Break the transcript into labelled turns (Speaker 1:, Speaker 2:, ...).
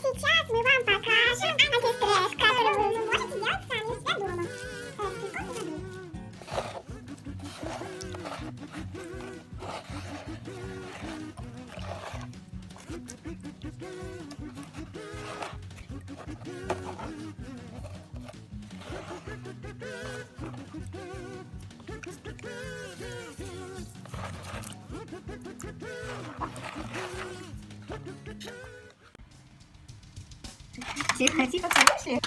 Speaker 1: Сейчас мы вам покажем антистресс, который вы можете делать сами у себя дома.
Speaker 2: Тихо, тихо, все вышли.